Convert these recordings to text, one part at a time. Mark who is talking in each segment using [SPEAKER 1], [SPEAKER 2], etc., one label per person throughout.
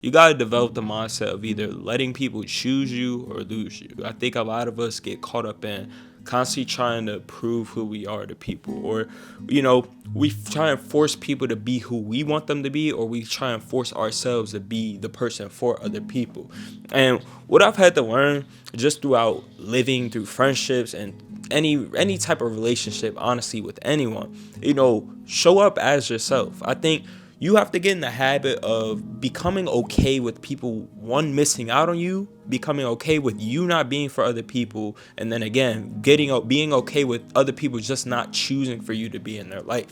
[SPEAKER 1] You gotta develop the mindset of either letting people choose you or lose you. I think a lot of us get caught up in constantly trying to prove who we are to people, or we try and force people to be who we want them to be, or we try and force ourselves to be the person for other people. And what I've had to learn just throughout living through friendships and any type of relationship, honestly, with anyone, show up as yourself. I think you have to get in the habit of becoming okay with people, one, missing out on you, becoming okay with you not being for other people, and then again being okay with other people just not choosing for you to be in their life.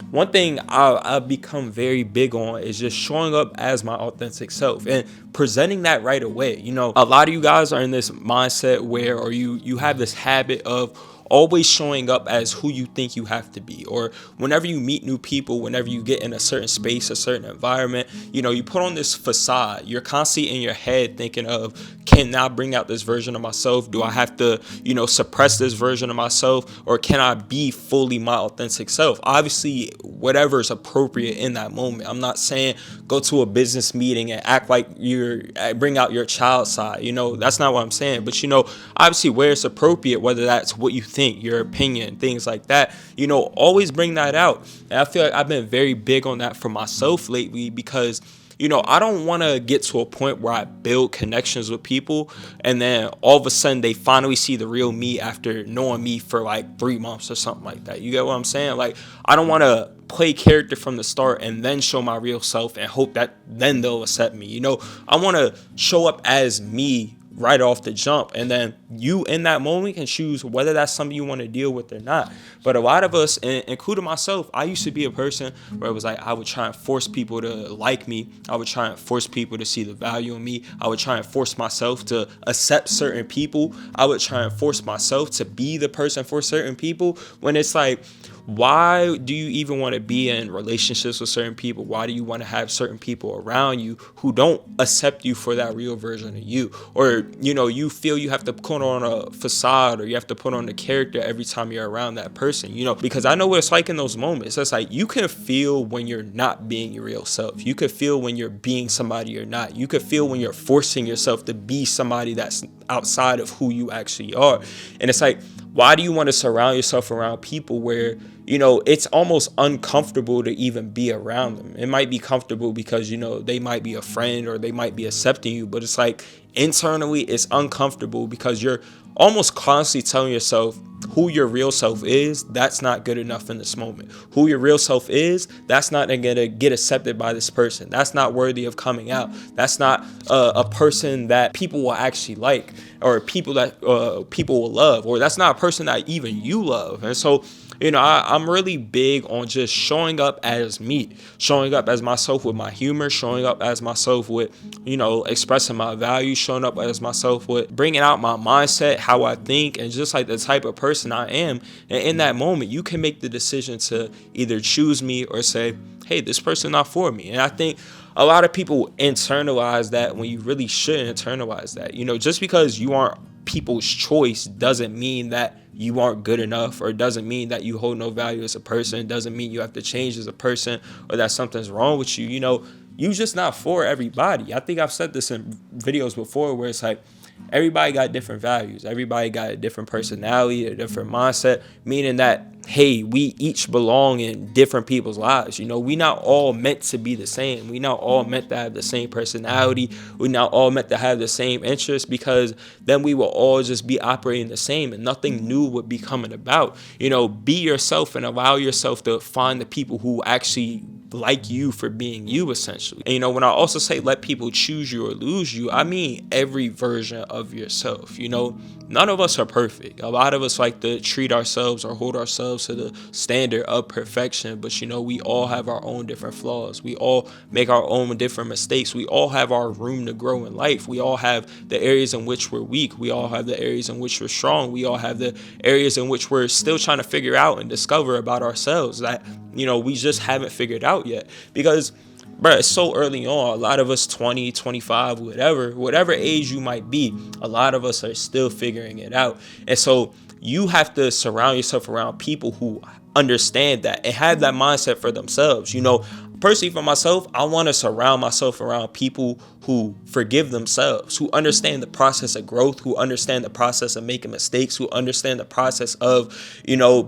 [SPEAKER 1] One thing I've become very big on is just showing up as my authentic self and presenting that right away. A lot of you guys are in this mindset where, or you have this habit of always showing up as who you think you have to be, or whenever you meet new people, whenever you get in a certain space, a certain environment, you put on this facade. You're constantly in your head thinking of, can I bring out this version of myself? Do I have to suppress this version of myself, or can I be fully my authentic self? Obviously, whatever is appropriate in that moment. I'm not saying go to a business meeting and act like you're bring out your child side. That's not what I'm saying. But obviously, where it's appropriate, whether that's what you think, your opinion, things like that, always bring that out. And I feel like I've been very big on that for myself lately, because I don't want to get to a point where I build connections with people and then all of a sudden they finally see the real me after knowing me for like 3 months or something like that. You get what I'm saying? Like, I don't want to play character from the start and then show my real self and hope that then they'll accept me. I want to show up as me right off the jump, and then you in that moment can choose whether that's something you want to deal with or not. But a lot of us, including myself, I used to be a person where it was like I would try and force people to like me. I would try and force people to see the value in me. I would try and force myself to accept certain people. I would try and force myself to be the person for certain people, when it's like, why do you even want to be in relationships with certain people? Why do you want to have certain people around you who don't accept you for that real version of you? Or, you feel you have to put on a facade, or you have to put on a character every time you're around that person, because I know what it's like in those moments. It's like you can feel when you're not being your real self. You could feel when you're being somebody you're not. You could feel when you're forcing yourself to be somebody that's outside of who you actually are. And it's like, why do you want to surround yourself around people where, it's almost uncomfortable to even be around them? It might be comfortable because, they might be a friend or they might be accepting you, but it's like internally it's uncomfortable because you're almost constantly telling yourself who your real self is, that's not good enough in this moment. Who your real self is, that's not going to get accepted by this person. That's not worthy of coming out. That's not a person that people will actually like, or people that people will love, or that's not a person that even you love. And so, I'm really big on just showing up as me, showing up as myself with my humor, showing up as myself with, expressing my values, showing up as myself with bringing out my mindset, how I think, and just like the type of person I am. And in that moment, you can make the decision to either choose me or say, hey, this person not for me. And I think a lot of people internalize that when you really shouldn't internalize that. Just because you aren't people's choice doesn't mean that you aren't good enough, or doesn't mean that you hold no value as a person. Doesn't mean you have to change as a person, or that something's wrong with you. You just not for everybody. I think I've said this in videos before where it's like, everybody got different values. Everybody got a different personality, a different mindset, meaning that, hey, we each belong in different people's lives. We not all meant to be the same. We not all meant to have the same personality. We not all meant to have the same interests, because then we will all just be operating the same and nothing new would be coming about. Be yourself and allow yourself to find the people who actually like you for being you, essentially. And when I also say let people choose you or lose you, I mean every version of yourself. None of us are perfect. A lot of us like to treat ourselves or hold ourselves to the standard of perfection, but we all have our own different flaws. We all make our own different mistakes. We all have our room to grow in life. We all have the areas in which we're weak. We all have the areas in which we're strong. We all have the areas in which we're still trying to figure out and discover about ourselves that we just haven't figured out yet. Because, bro, it's so early on. A lot of us, 20, 25, whatever age you might be, a lot of us are still figuring it out. And so you have to surround yourself around people who understand that and have that mindset for themselves. personally for myself, I want to surround myself around people who forgive themselves, who understand the process of growth, who understand the process of making mistakes, who understand the process of,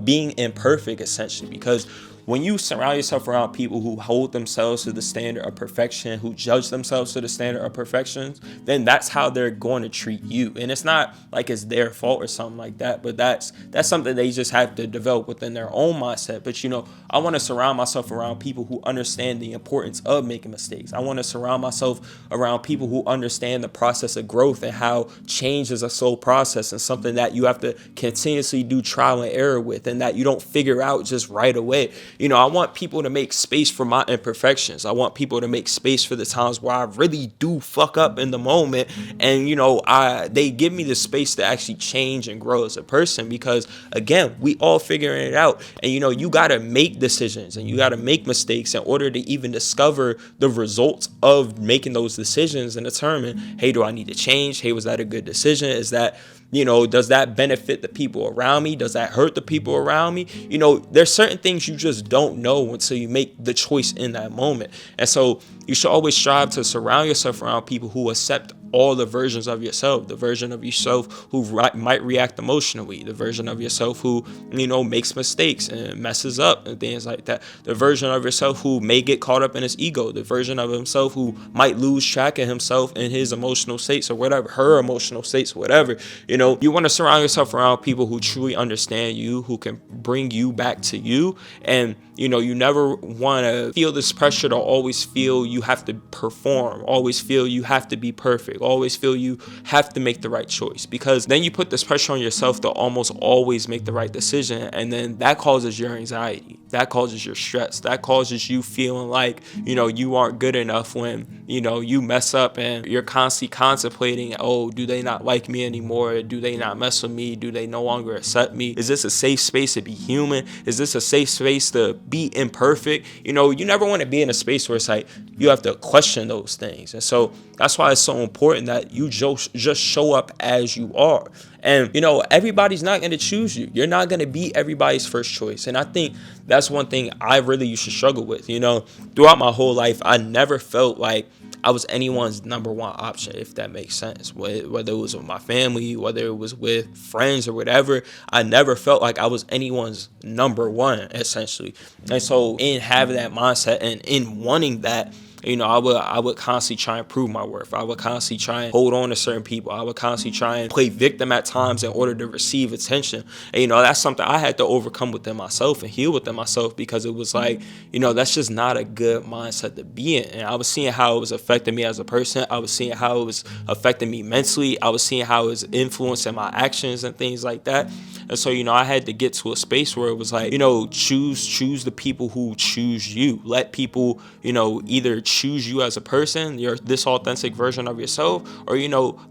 [SPEAKER 1] being imperfect, essentially. Because when you surround yourself around people who hold themselves to the standard of perfection, who judge themselves to the standard of perfection, then that's how they're going to treat you. And it's not like it's their fault or something like that, but that's something they just have to develop within their own mindset. But I want to surround myself around people who understand the importance of making mistakes. I want to surround myself around people who understand the process of growth and how change is a slow process and something that you have to continuously do trial and error with, and that you don't figure out just right away. I want people to make space for my imperfections. I want people to make space for the times where I really do fuck up in the moment. And, they give me the space to actually change and grow as a person, because again, we all figuring it out. And, you got to make decisions and you got to make mistakes in order to even discover the results of making those decisions and determine, hey, do I need to change? Hey, was that a good decision? Is that, does that benefit the people around me? Does that hurt the people around me? There's certain things you just don't know until you make the choice in that moment. And so you should always strive to surround yourself around people who accept all the versions of yourself, the version of yourself who might react emotionally, the version of yourself who, makes mistakes and messes up and things like that, the version of yourself who may get caught up in his ego, the version of himself who might lose track of himself in his emotional states or whatever, her emotional states, whatever. You want to surround yourself around people who truly understand you, who can bring you back to you. And you never want to feel this pressure to always feel you have to perform, always feel you have to be perfect, always feel you have to make the right choice, because then you put this pressure on yourself to almost always make the right decision. And then that causes your anxiety, that causes your stress, that causes you feeling like, you aren't good enough when, you mess up, and you're constantly contemplating, oh, do they not like me anymore? Do they not mess with me? Do they no longer accept me? Is this a safe space to be human? Is this a safe space to be imperfect? You never want to be in a space where it's like you have to question those things. And so that's why it's so important that you just show up as you are. And, everybody's not going to choose you. You're not going to be everybody's first choice. And I think that's one thing I really used to struggle with. Throughout my whole life, I never felt like I was anyone's number one option, if that makes sense. Whether it was with my family, whether it was with friends or whatever, I never felt like I was anyone's number one, essentially. And so in having that mindset and in wanting that, I would constantly try and prove my worth. I would constantly try and hold on to certain people. I would constantly try and play victim at times in order to receive attention. And, that's something I had to overcome within myself and heal within myself, because it was like, that's just not a good mindset to be in. And I was seeing how it was affecting me as a person. I was seeing how it was affecting me mentally. I was seeing how it was influencing my actions and things like that. And so, I had to get to a space where it was like, choose the people who choose you. Let people, either choose you as a person, you're this authentic version of yourself, or,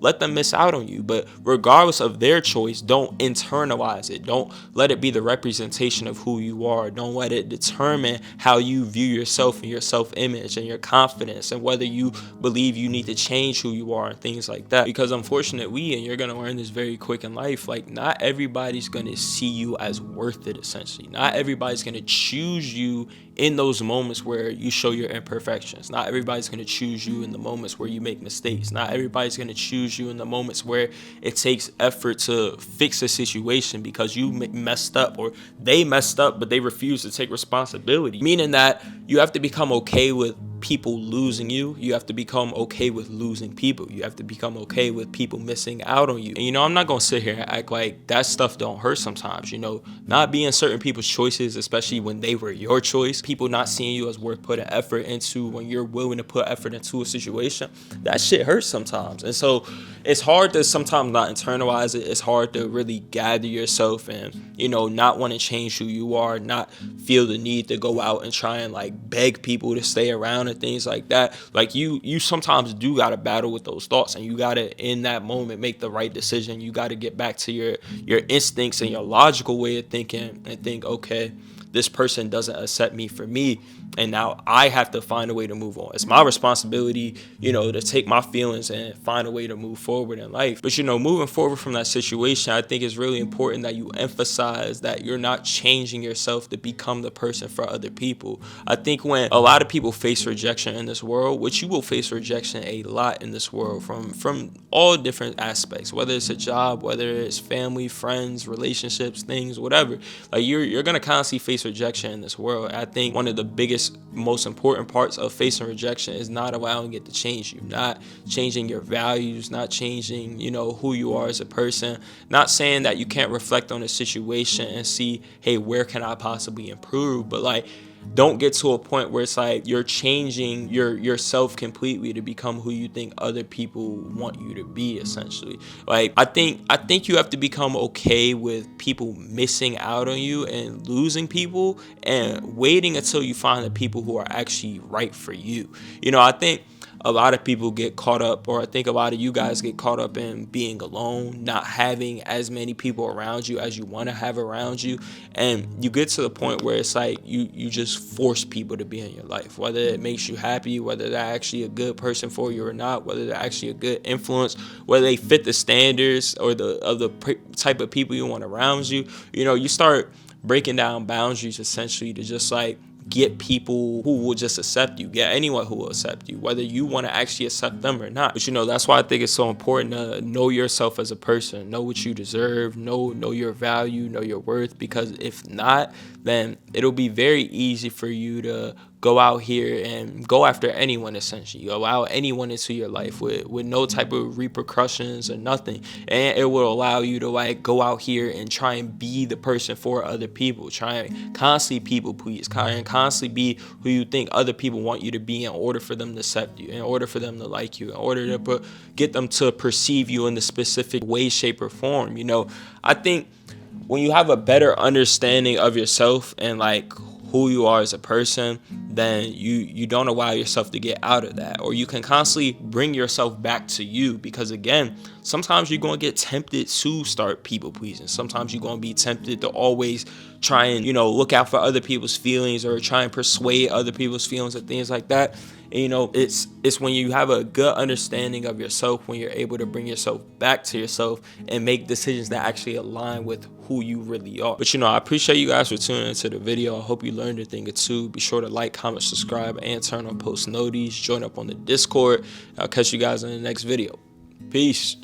[SPEAKER 1] let them miss out on you. But regardless of their choice, don't internalize it. Don't let it be the representation of who you are. Don't let it determine how you view yourself and your self-image and your confidence and whether you believe you need to change who you are and things like that. Because unfortunately, and you're going to learn this very quick in life, like not everybody's going to see you as worth it, essentially. Not everybody's going to choose you in those moments where you show your imperfections. Not everybody's going to choose you in the moments where you make mistakes. Not everybody's going to choose you in the moments where it takes effort to fix a situation because you messed up, or they messed up but they refuse to take responsibility. Meaning that you have to become okay with people losing you. You have to become okay with losing people. You have to become okay with people missing out on you. And I'm not gonna sit here and act like that stuff don't hurt sometimes. Not being certain people's choices, especially when they were your choice, people not seeing you as worth putting effort into when you're willing to put effort into a situation, that shit hurts sometimes. And so it's hard to sometimes not internalize it. It's hard to really gather yourself and not want to change who you are, not feel the need to go out and try and like beg people to stay around and things like that. Like you sometimes do gotta battle with those thoughts, and you gotta in that moment make the right decision. You gotta get back to your instincts and your logical way of thinking and think, okay, this person doesn't accept me for me, and now I have to find a way to move on. It's my responsibility, to take my feelings and find a way to move forward in life. But moving forward from that situation, I think it's really important that you emphasize that you're not changing yourself to become the person for other people. I think when a lot of people face rejection in this world, which you will face rejection a lot in this world from all different aspects, whether it's a job, whether it's family, friends, relationships, things, whatever. Like you're gonna constantly face rejection in this world. I think one of the biggest, most important parts of facing rejection is not allowing it to change you, not changing your values, not changing, who you are as a person. Not saying that you can't reflect on a situation and see, hey, where can I possibly improve? But like, don't get to a point where it's like you're changing yourself completely to become who you think other people want you to be, essentially. Like I think you have to become okay with people missing out on you and losing people, and waiting until you find the people who are actually right for you. I think a lot of people get caught up, or I think a lot of you guys get caught up in being alone, not having as many people around you as you want to have around you. And you get to the point where it's like you just force people to be in your life, whether it makes you happy, whether they're actually a good person for you or not, whether they're actually a good influence, whether they fit the standards or the type of people you want around you. You start breaking down boundaries, essentially, to just like get people who will just accept you, get anyone who will accept you, whether you want to actually accept them or not. But that's why I think it's so important to know yourself as a person, know what you deserve, know your value, know your worth, because if not, then it'll be very easy for you to go out here and go after anyone, essentially. You allow anyone into your life with no type of repercussions or nothing. And it will allow you to like go out here and try and be the person for other people. Try and constantly people please. And constantly be who you think other people want you to be in order for them to accept you, in order for them to like you, in order to get them to perceive you in the specific way, shape, or form. I think when you have a better understanding of yourself and like who you are as a person, then you don't allow yourself to get out of that, or you can constantly bring yourself back to you. Because again, sometimes you're going to get tempted to start people pleasing. Sometimes you're going to be tempted to always try and look out for other people's feelings, or try and persuade other people's feelings and things like that. And it's when you have a good understanding of yourself, when you're able to bring yourself back to yourself and make decisions that actually align with who you really are. But I appreciate you guys for tuning into the video. I hope you learned a thing or two. Be sure to like, comment, subscribe, and turn on post notifications. Join up on the Discord. I'll catch you guys in the next video. Peace.